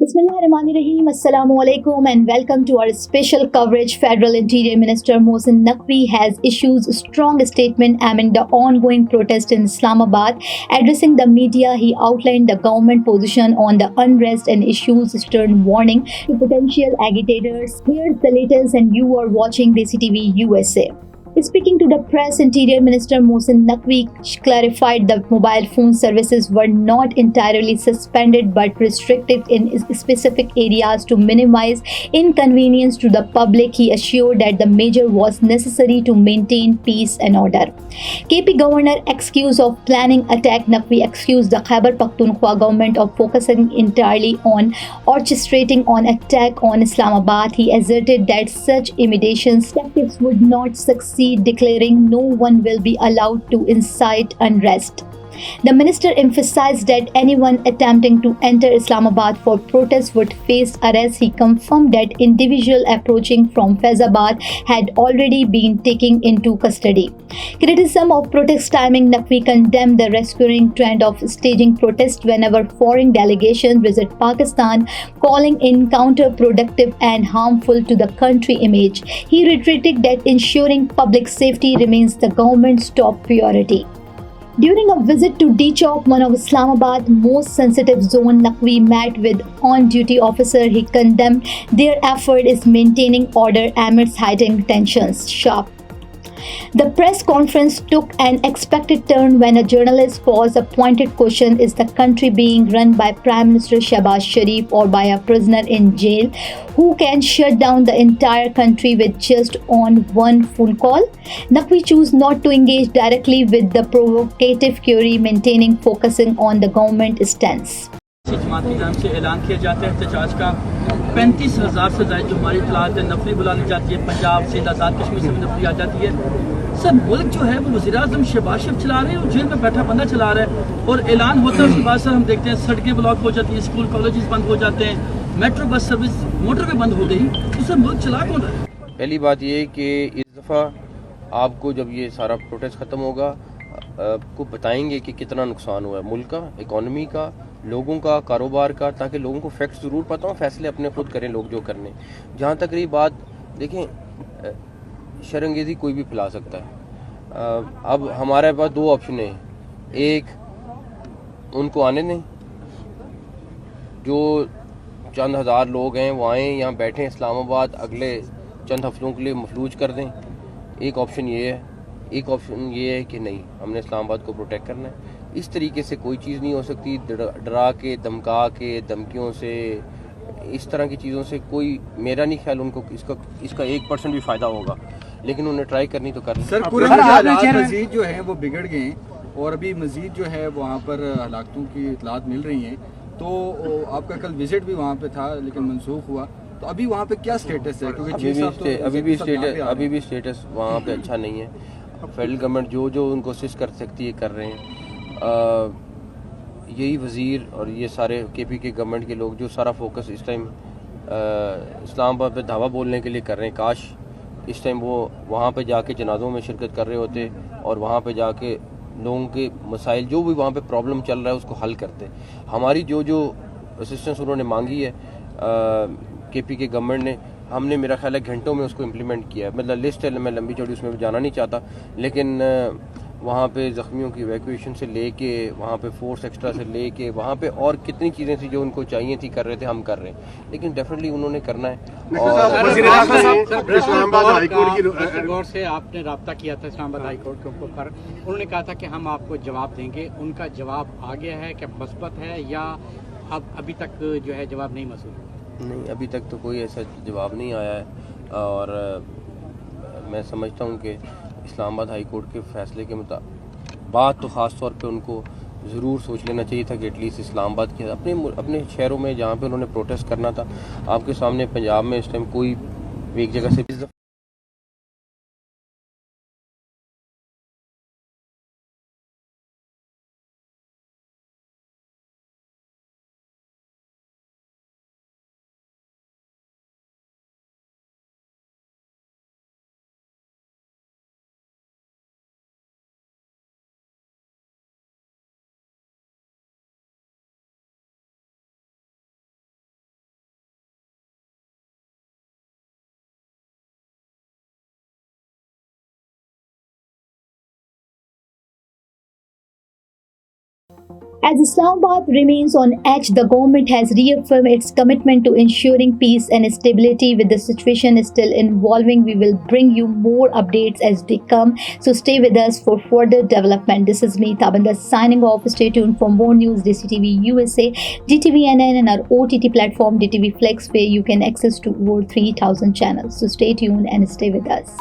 Bismillahirrahmanirrahim. Assalamu alaikum and welcome to our special coverage. Federal Interior Minister Mohsin Naqvi has issued a strong statement amid the ongoing protest in Islamabad. Addressing the media, he outlined the government position on the unrest and issues stern warning to potential agitators. Here's the latest and you are watching DCTV USA. Speaking to the press, Interior Minister Mohsin Naqvi clarified the mobile phone services were not entirely suspended but restricted in specific areas to minimize inconvenience to the public. He assured that the measure was necessary to maintain peace and order. KP Governor accused of planning attack. Naqvi accused the Khyber Pakhtunkhwa government of focusing entirely on orchestrating an attack on Islamabad. He asserted that such imitation tactics would not succeed, declaring no one will be allowed to incite unrest. The minister emphasized that anyone attempting to enter Islamabad for protest would face arrest. He confirmed that individuals approaching from Faizabad had already been taken into custody. Criticism of protest timing. Naqvi condemned the recurring trend of staging protests whenever foreign delegations visit Pakistan, calling it counterproductive and harmful to the country image. He reiterated that ensuring public safety remains the government's top priority. During a visit to D Chowk, one of Islamabad's most sensitive zones, Naqvi met with on-duty officer. He condemned their effort in maintaining order amidst heightened tensions. Sharp. The press conference took an unexpected turn when a journalist posed a pointed question: is the country being run by Prime Minister Shehbaz Sharif or by a prisoner in jail who can shut down the entire country with just on one phone call? Naqvi chose not to engage directly with the provocative query, maintaining focusing on the government stance. जमात की जानिब से ऐलान किया जाता है एहतजाज का 35,000 से ज़ायद जो हमारी इतलात है नफरी बुलानी जाती है। पंजाब सिंध आज़ाद कश्मीर से नफरी आ जाती है। सब मुल्क जो है वो वज़ीर आज़म शहबाज शरीफ चला रहे हैं और जेल में बैठा बंदा चला रहा है और ऐलान होता है। उसके बाद सर हम देखते हैं सड़कें ब्लॉक हो जाती हैं, स्कूल कॉलेजेस बंद हो जाते हैं, मेट्रो बस सर्विस मोटरवे बंद हो गई। तो सर मुल्क चला कौन रहा है? पहली बात ये कि इस दफ़ा आपको जब ये सारा प्रोटेस्ट ख़त्म होगा आपको बताएंगे कि कितना नुकसान हुआ है मुल्क का, इकॉनमी का, लोगों का, कारोबार का, ताकि लोगों को फैक्ट्स ज़रूर पता हो, फैसले अपने खुद करें लोग जो करने। जहाँ तक रही बात, देखें शर्मंगेज़ी कोई भी फैला सकता है। अब हमारे पास दो ऑप्शन हैं, एक उनको आने दें, जो चंद हज़ार लोग हैं वो आएँ यहाँ बैठें इस्लामाबाद, अगले चंद हफ्तों के लिए मफलूज कर दें। एक ऑप्शन ये है, एक ऑप्शन ये है कि नहीं, हमने इस्लामाबाद को प्रोटेक्ट करना है। इस तरीके से कोई चीज़ नहीं हो सकती, डरा के, धमका के, धमकियों से, इस तरह की चीज़ों से कोई, मेरा नहीं ख्याल उनको इसका 1% भी फ़ायदा होगा, लेकिन उन्हें ट्राई करनी तो करनी। सर पूरे मजीद जो है वो बिगड़ गए हैं और अभी मजीद जो है वहाँ पर हलाकतों की इतलात मिल रही हैं। तो आपका कल विजिट भी वहाँ पे था लेकिन मनसूख हुआ, तो अभी वहाँ पे क्या स्टेटस है? क्योंकि अभी भी स्टेटस वहाँ पे अच्छा नहीं है। फेडरल गवर्नमेंट जो उनको कोशिश कर सकती है कर रहे हैं। यही वज़ीर और ये सारे केपी के गवर्नमेंट के लोग जो सारा फोकस इस टाइम इस्लामाबाद पे धावा बोलने के लिए कर रहे हैं, काश इस टाइम वो वहाँ पे जाके जनाज़ों में शिरकत कर रहे होते और वहाँ पे जाके लोगों के मसाइल जो भी वहाँ पे प्रॉब्लम चल रहा है उसको हल करते। हमारी जो असिस्टेंस उन्होंने मांगी है केपी के गवर्नमेंट ने, हमने मेरा ख्याल है घंटों में उसको इम्प्लीमेंट किया है। मतलब लिस्ट है, मैं लंबी चौड़ी उसमें जाना नहीं चाहता, लेकिन वहाँ पे ज़ख्मियों की इवैक्यूएशन से लेके, वहाँ पे फोर्स एक्स्ट्रा से लेके, वहाँ पे और कितनी चीज़ें थी जो उनको चाहिए थी कर रहे थे, हम कर रहे हैं, लेकिन डेफिनेटली उन्होंने करना है। और गौर से आपने रब्ता किया था इस्लामाबाद हाई कोर्ट के ऊपर, उन्होंने कहा था कि हम आपको जवाब देंगे, उनका जवाब आ गया है क्या मस्बत है या अब अभी तक जो है जवाब नहीं मौसूल? नहीं, अभी तक तो कोई ऐसा जवाब नहीं आया है और मैं समझता हूँ कि इस्लामाबाद हाई कोर्ट के फैसले के मुताबिक बात तो ख़ास तौर पे उनको ज़रूर सोच लेना चाहिए था कि एटलीस्ट इस्लामाबाद के अपने शहरों में जहाँ पे उन्होंने प्रोटेस्ट करना था, आपके सामने पंजाब में इस टाइम कोई एक जगह से As Islamabad remains on edge, the government has reaffirmed its commitment to ensuring peace and stability. With the situation still evolving, we will bring you more updates as they come. So stay with us for further development. This is me, Tabanda, signing off. Stay tuned for more news. DCTV USA, DTVNN, and our OTT platform DTV Flex, where you can access to over 3,000 channels. So stay tuned and stay with us.